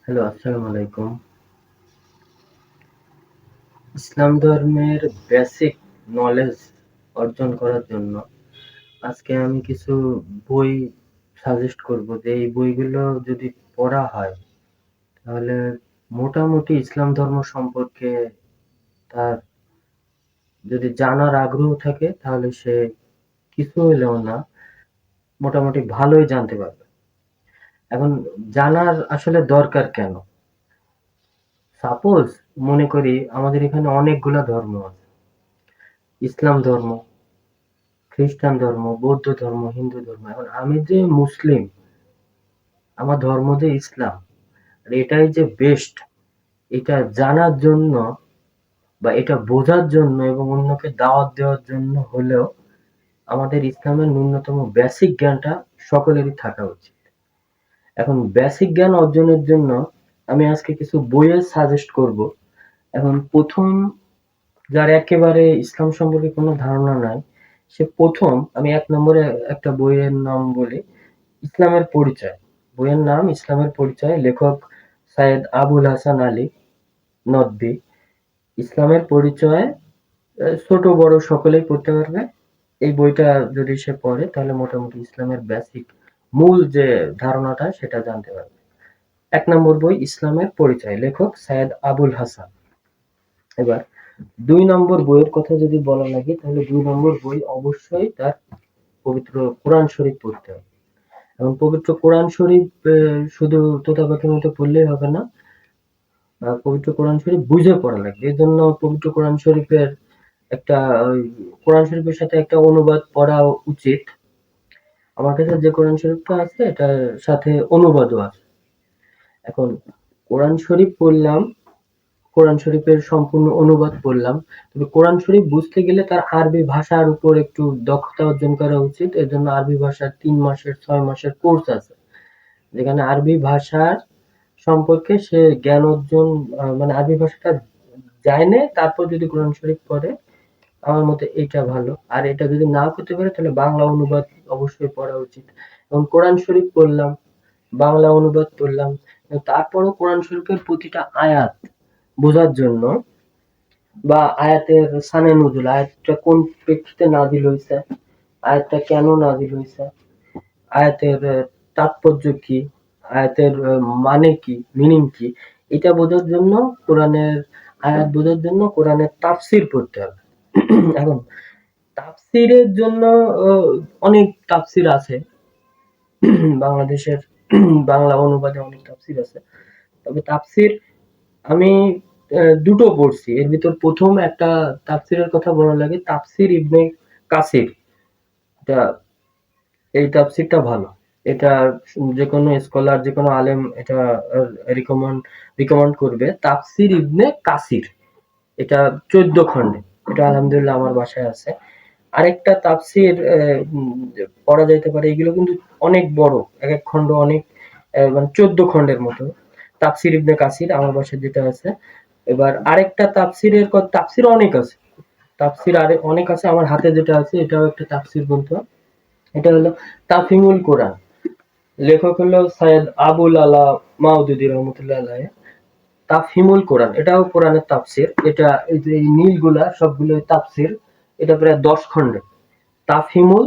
Hello, আসসালামু আলাইকুম। ইসলাম ধর্মের বেসিক নলেজ অর্জন করার জন্য আজকে আমি কিছু বই সাজেস্ট করব যে এই বইগুলো যদি পড়া হয় তাহলে মোটামুটি ইসলাম ধর্ম সম্পর্কে তার যদি জানার আগ্রহ থাকে তাহলে সে কিছু হইলেও না মোটামুটি ভালোই জানতে পারবে। এখন জানার আসলে দরকার কেন? সাপোজ মনে করি আমাদের এখানে অনেকগুলা ধর্ম আছে। ইসলাম ধর্ম, খ্রিস্টান ধর্ম, বৌদ্ধ ধর্ম, হিন্দু ধর্ম। এখন আমি যে মুসলিম, আমার ধর্ম যে ইসলাম, আর এটাই যে বেস্ট, এটা জানার জন্য বা এটা বোঝার জন্য এবং অন্যকে দাওয়াত দেওয়ার জন্য হলেও আমাদের ইসলামের ন্যূনতম বেসিক জ্ঞানটা সকলেরই থাকা উচিত। এখন বেসিক জ্ঞান অর্জনের জন্য আমি আজকে কিছু বইয়ের সাজেস্ট করব। এখন প্রথম যার একেবারে ইসলাম সম্পর্কে কোনো ধারণা নাই, সে প্রথম আমি এক নম্বরে একটা বইয়ের নাম বলি, ইসলামের পরিচয়। বইয়ের নাম ইসলামের পরিচয়, লেখক সৈয়দ আবুল হাসান আলী নদভী। ইসলামের পরিচয় ছোট বড় সকলেই পড়তে পারবে। এই বইটা যদি সে পড়ে তাহলে মোটামুটি ইসলামের বেসিক মূল যে ধারণাটা সেটা জানতে পারবে। এক নম্বর বই ইসলামের পরিচয়, লেখক সৈয়দ আবুল হাসান। এবার দুই নম্বর বইয়ের কথা যদি বলা লাগে তাহলে দুই নম্বর বই অবশ্যই তার পবিত্র কোরআন শরীফ পড়তে হবে। এবং পবিত্র কোরআন শরীফ শুধু তোতা পাখির মতো পড়লেই হবে না, পবিত্র কোরআন শরীফ বুঝে পড়া লাগবে। এর জন্য পবিত্র কোরআন শরীফের একটা ওই কোরআন শরীফের সাথে একটা অনুবাদ পড়া উচিত। আমার কাছে যে কোরআন শরীফটা আছে এটার সাথে অনুবাদও আছে। এখন কোরআন শরীফ পড়লাম, কোরআন শরীফের সম্পূর্ণ অনুবাদ পড়লাম, তবে কোরআন শরীফ বুঝতে গেলে তার আরবি ভাষার উপর একটু দক্ষতা অর্জন করা উচিত। এর জন্য আরবি ভাষার 3 মাসের 6 মাসের কোর্স আছে, যেখানে আরবি ভাষার সম্পর্কে সে জ্ঞান অর্জন, মানে আরবি ভাষাটা জানে তারপর যদি কোরআন শরীফ পড়ে আমার মতে এটা ভালো। আর এটা যদি না করতে পারে তাহলে বাংলা অনুবাদ অবশ্যই পড়া উচিত। এবং কোরআন শরীফ পড়লাম, বাংলা অনুবাদ পড়লাম, তারপরও কোরআন শরীফের প্রতিটা আয়াত বোঝার জন্য বা আয়াতের সানে নুজুল, আয়াতটা কোন প্রেক্ষিতে নাজিল হয়েছে, আয়াতটা কেন নাজিল হয়েছে, আয়াতের তাৎপর্য কি, আয়াতের মানে কি, মিনিং কি, এটা বোঝার জন্য কোরআনের আয়াত বোঝার জন্য কোরআনের তাফসির পড়তে হবে। এখন তাফসিরের জন্য অনেক তাফসির আছে বাংলাদেশের, বাংলা অনুবাদে অনেক তাফসির আছে। তবে তাফসির আমি দুটো পড়ছি। এর ভিতর প্রথম একটা তাফসিরের কথা বলা লাগে, তাফসির ইবনে কাসির। এটা এই তাফসিরটা ভালো। এটা যেকোনো স্কলার, যেকোনো আলেম এটা রিকমেন্ড রিকমেন্ড করবে। তাফসির ইবনে কাসির, এটা 14 খণ্ডে। এটা আলহামদুলিল্লাহ আমার বাসায় আছে। আরেকটা তাফসির পড়া যাইতে পারে, এগুলো কিন্তু অনেক বড়, এক এক খণ্ড অনেক, মানে 14 খণ্ডের মতো। তাফসির ইবনে কাসির আমার বাসায় যেটা আছে। এবার আরেকটা তাফসিরের তাফসির অনেক আছে, তাফসির আরে অনেক আছে। আমার হাতে যেটা আছে এটাও একটা তাফসির গ্রন্থ। এটা হলো তাফহিমুল কোরআন, লেখক হলো সৈয়দ আবুল আলা মাওদুদী রহমতুল্লাহ আলাইহি। তাফহিমুল কোরআন এটাও কোরআনের তাফসির। এটা এই যে এই নীলগুলা সবগুলো তাফসির। এটা প্রায় 10 খণ্ডে। তাফহিমুল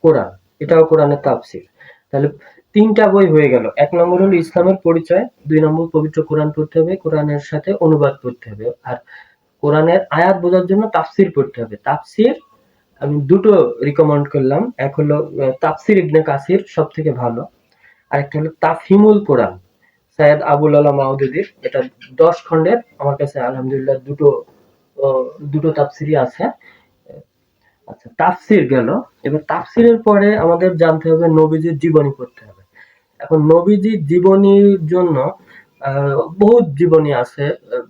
কোরআন এটাও কোরআনের তাফসির। তাহলে তিনটা বই হয়ে গেল। এক নম্বর হলো ইসলামের পরিচয়, দুই নম্বর পবিত্র কোরআন পড়তে হবে, কোরআনের সাথে অনুবাদ পড়তে হবে, আর কোরআনের আয়াত বোঝার জন্য তাফসির পড়তে হবে। তাফসির আমি দুটো রিকমেন্ড করলাম, এক হলো তাফসির ইবনে কাসির সব থেকে ভালো, আরেকটা হলো তাফহিমুল কোরআন সৈয়দ আবুল আলা মাওদুদীর। এটা 10 খণ্ডের, আমার কাছে আলহামদুলিল্লাহ দুটো তাফসিরই আছে। আচ্ছা, তাফসির গেল। এবার তাফসিরের পরে আমাদের জানতে হবে নবীজির জীবনী পড়তে হবে। এখন নবীজির জীবনীর জন্য বহুত জীবনী আছে,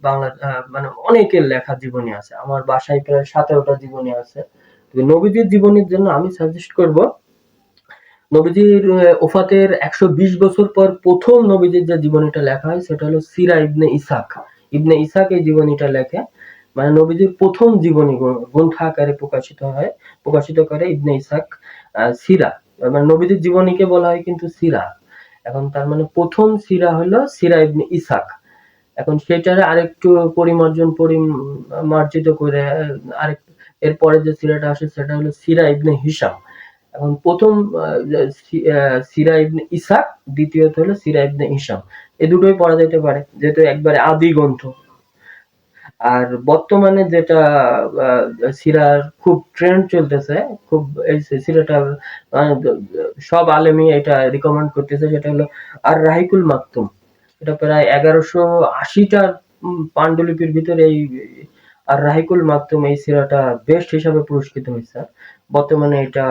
বাংলা মানে অনেকের লেখা জীবনী আছে। আমার বাসায় প্রায় 17টা জীবনী আছে। নবীজির জীবনীর জন্য আমি সাজেস্ট করব নবীজির ওফাতের 120 বছর পর প্রথম নবীজির যে জীবনীটা লেখা হয় সেটা হলো সিরা ইবনে ইসাক। ইবনে ইসাক এই জীবনীটা লেখে, মানে নবীজির প্রথম জীবনী গ্রন্থ আকারে প্রকাশিত করে ইবনে ইসাক। সিরা মানে নবীজির জীবনীকে বলা হয় কিন্তু সিরা। এখন তার মানে প্রথম সিরা হলো সিরা ইবনে ইসাক। এখন সেটারে আরেকটু পরিমার্জিত করে আরেক এরপরে যে সিরাটা আসে সেটা হলো সিরা ইবনে হিশাম। এখন প্রথম সিরা ইবনে ইসাক, দ্বিতীয়ত হলো সিরা ইবনে হিশাম। এই দুটোই পড়া যেতে পারে যেহেতু একবারে আদি গ্রন্থ। আর বর্তমানে যেটা সিরার খুব ট্রেন্ড চলতেছে, খুব এই সিরাটা সব আলেমই এটা রিকমেন্ড করতেছে, সেটা হলো আর রাহিকুল মাকতুম। এটা প্রায় 1180টা পাণ্ডুলিপির ভিতরে এই আর রাহিকুল মাকতুম এই সিরাটা বেস্ট হিসাবে পুরস্কৃত হয়েছে। বর্তমানে এটা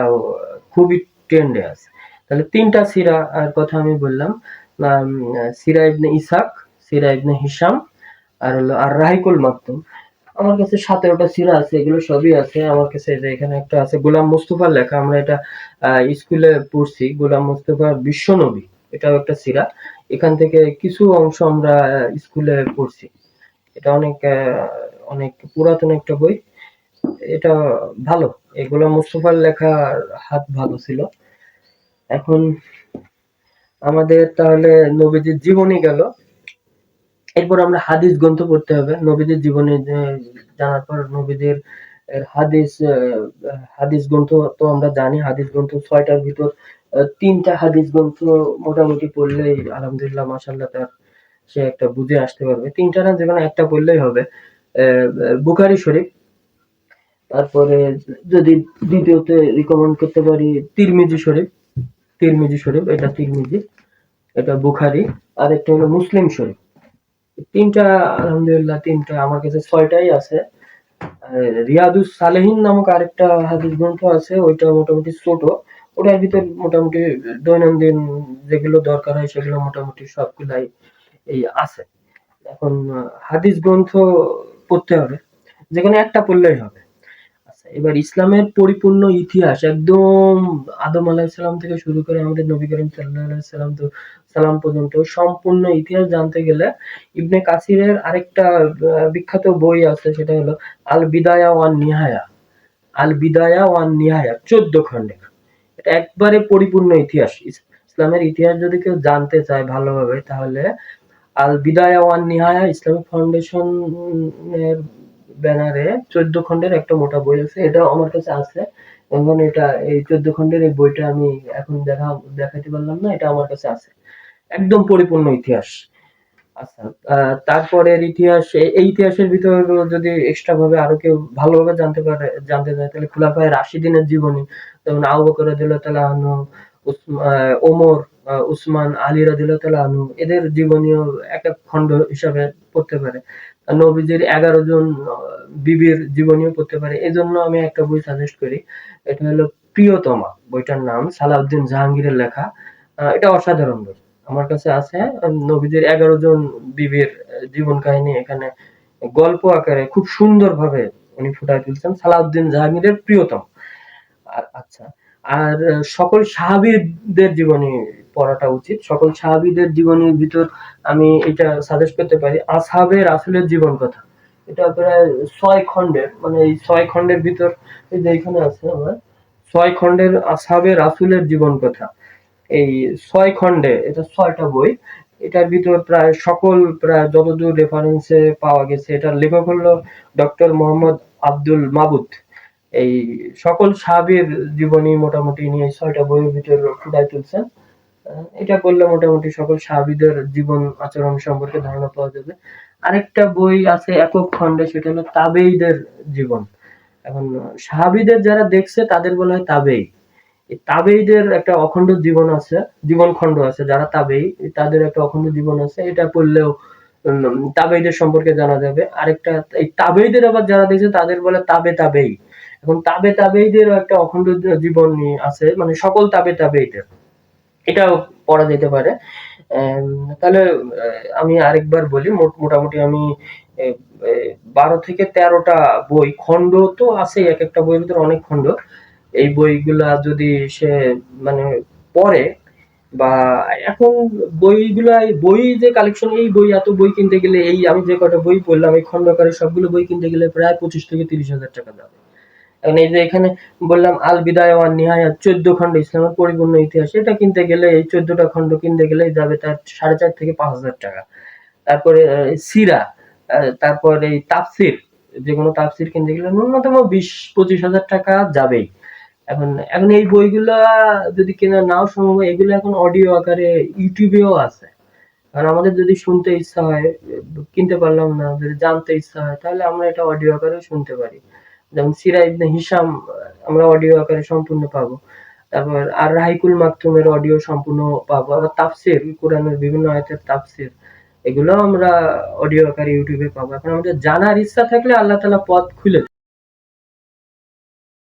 খুবই ট্রেন্ডে আছে। তাহলে তিনটা সিরা আর কথা আমি বললাম, সিরা ইবনে ইসাক, সিরা ইবনে হিশাম, আর হলো আর রাহিকুল মাকতুম। আমার কাছে 17টা সিরা আছে, এগুলো সবই আছে আমার কাছে। যে এখানে একটা আছে গোলাম মুস্তফার লেখা, আমরা এটা স্কুলে পড়ছি, গোলাম মুস্তফার বিশ্বনবী, এটাও একটা সিরা। এখান থেকে কিছু অংশ আমরা স্কুলে পড়ছি। এটা অনেক পুরাতন একটা বই। এটা ভালো, এই গোলাম মুস্তফার লেখার হাত ভালো ছিল। এখন আমাদের তাহলে নবীজির জীবনী গেল, এরপর আমরা হাদিস গ্রন্থ পড়তে হবে। নবীদের জীবনে জানার পর নবীদের হাদিস গ্রন্থ তো আমরা জানি, হাদিস গ্রন্থ 6টার ভিতর 3টা হাদিস গ্রন্থ মোটামুটি পড়লেই আলহামদুলিল্লাহ মাশাআল্লাহ তার সে একটা বুঝে আসতে পারবে। 3টা না, যেকোনো একটা পড়লেই হবে। বুখারী শরীফ, তারপরে যদি দ্বিতীয়তে রিকমেন্ড করতে পারি তিরমিজি শরীফ, এটা তিরমিজি, এটা বুখারী, আর একটা হলো মুসলিম শরীফ। 3টা আলহামদুলিল্লাহ, 3টা আমার কাছে 6টাই আছে। রিয়াদুস সালেহিন নামক আরেকটা হাদিস গ্রন্থ আছে, ওইটা মোটামুটি ছোট। ওটার ভিতর মোটামুটি দৈনন্দিন যেগুলো দরকার হয় সেগুলো মোটামুটি সবগুলাই এই আছে। এখন হাদিস গ্রন্থ পড়তে হবে, যেকোনো একটা পড়লেই হবে। আচ্ছা, এবার ইসলামের পরিপূর্ণ ইতিহাস একদম আদম আলাইহিসসালাম থেকে শুরু করে আমাদের নবী করিম সাল্লাল্লাহু আলাইহি সাল্লাম পর্যন্ত সম্পূর্ণ ইতিহাস জানতে গেলে ইবনে কাসিরের আরেকটা বিখ্যাত বই আছে, সেটা হলো আল বিদায়া ওয়ান নিহায়া। 14 খণ্ডের। এটা একবারে পরিপূর্ণ ইতিহাস। ইসলামের ইতিহাস যদি কেউ জানতে চায় ভালোভাবে, তাহলে আল বিদায়া ওয়ান নিহায়া ইসলামিক ফাউন্ডেশন এর ব্যানারে 14 খণ্ডের একটা মোটা বই আছে, এটাও আমার কাছে আছে। এবং এটা এই 14 খণ্ডের এই বইটা আমি এখন দেখাইতে পারলাম না, এটা আমার কাছে আছে। একদম পরিপূর্ণ ইতিহাস। আচ্ছা, তারপরের ইতিহাস, এই ইতিহাসের ভিতর যদি এক্সট্রা ভাবে আরো কেউ ভালোভাবে জানতে চায়, তাহলে খুলাফায়ে রাশিদিনের জীবনী, যেমন আবু বকর রাদিয়াল্লাহু তাআলা আনহু, ওমর, উসমান, আলী রাদিয়াল্লাহু তাআলা আনহু, এদের জীবনীও এক এক খণ্ড হিসাবে পড়তে পারে। নবীজির 11 জন বিবির জীবনীও পড়তে পারে। এজন্য আমি একটা বই সাজেস্ট করি, এটা হলো প্রিয়তমা, বইটার নাম সালাউদ্দিন জাহাঙ্গীরের লেখা। এটা অসাধারণ বই, আমার কাছে আছে। নবীজির 11 জন বিবির জীবন কাহিনী এখানে গল্প আকারে খুব সুন্দর ভাবে উনি ফুটায় তুলছেন। সালাউদ্দিন জাহাঙ্গীরের প্রিয়তম। আচ্ছা, আর সকল সাহাবীদের জীবনী পড়াটা উচিত। সকল সাহাবীদের জীবনীর ভিতর আমি এটা সাজেস্ট করতে পারি আসহাবে রাসূলের জীবন কথা। এটা প্রায় 6 খণ্ডের, মানে এই 6 খণ্ডের ভিতর এই যে এখানে আছে আমার 6 খণ্ডের আসহাবে রাসূলের জীবন কথা। এই 6 খণ্ডে, এটা 6টা বই। এটার ভিতর প্রায় যতদূর রেফারেন্সে পাওয়া গেছে, এটার লেখক হলো ডক্টর মোহাম্মদ আব্দুল মাবুদ। এই সকল সাহাবীর জীবনী মোটামুটি নিয়ে 6টা বইয়ের ভিতর ফুটায় তুলছেন। এটা করলে মোটামুটি সকল সাহাবীদের জীবন আচরণ সম্পর্কে ধারণা পাওয়া যাবে। আরেকটা বই আছে একক খণ্ডে, সেটা হলো তাবেঈদের জীবন। এখন সাহাবীদের যারা দেখছে তাদের বলা হয় তাবেঈ। এই তাবেঈদের একটা অখণ্ড জীবন খণ্ড আছে, যারা তাবেঈ তাদের একটা অখণ্ড জীবন আছে, এটা পড়লেও তাবেঈদের সম্পর্কে জানা যাবে। আরেকটা এই তাবেঈদের আবার যারা দেখছে তাদের বলে তাবেঈ। এখন তাবেঈদেরও একটা অখণ্ড জীবনী আছে, মানে সকল তাবেঈদের, এটাও পড়া যেতে পারে। তাহলে আমি আরেকবার বলি, মোটামুটি আমি 12 থেকে 13টা বই, খণ্ড তো আছেই, এক একটা বইয়ের ভিতর অনেক খণ্ড। এই বইগুলা যদি সে মানে পড়ে, বা এখন বই যে কালেকশন, এই বই এত বই কিনতে গেলে, এই আমি যে কটা বই পড়লাম এই খণ্ডকারের সবগুলো বই কিনতে গেলে প্রায় 25 থেকে 30 হাজার টাকা দাম। এখন এই যে এখানে বললাম আল বিদায়া ওয়ান নিহায়া 14 খণ্ড ইসলামের পরিপূর্ণ ইতিহাস, এটা কিনতে গেলে এই 14টা খণ্ড কিনতে গেলে যাবে তার 4,500 থেকে 5,000 টাকা। তারপরে সিরা, তারপর এই তাফসির, যে কোনো তাফসির কিনতে গেলে ন্যূনতম 20-25 হাজার টাকা যাবেই। এখন এখন এই বইগুলা যদি কেনা নাও সম্ভব হয়, এগুলো এখন অডিও আকারে ইউটিউবেও আছে। কারণ আমাদের যদি শুনতে ইচ্ছা হয়, কিনতে পারলাম না, যদি জানতে ইচ্ছা হয়, তাহলে আমরা এটা অডিও আকারে শুনতে পারি। যেমন সিরা ইবনে হিশাম আমরা অডিও আকারে সম্পূর্ণ পাবো। তারপর আর রাহিকুল মাকতুমের অডিও সম্পূর্ণ পাবো। আবার তাফসির, কোরআনের বিভিন্ন আয়াতের তাফসির, এগুলো আমরা অডিও আকারে ইউটিউবে পাবো। এখন আমাদের জানার ইচ্ছা থাকলে আল্লাহ তাআলা পথ খুলে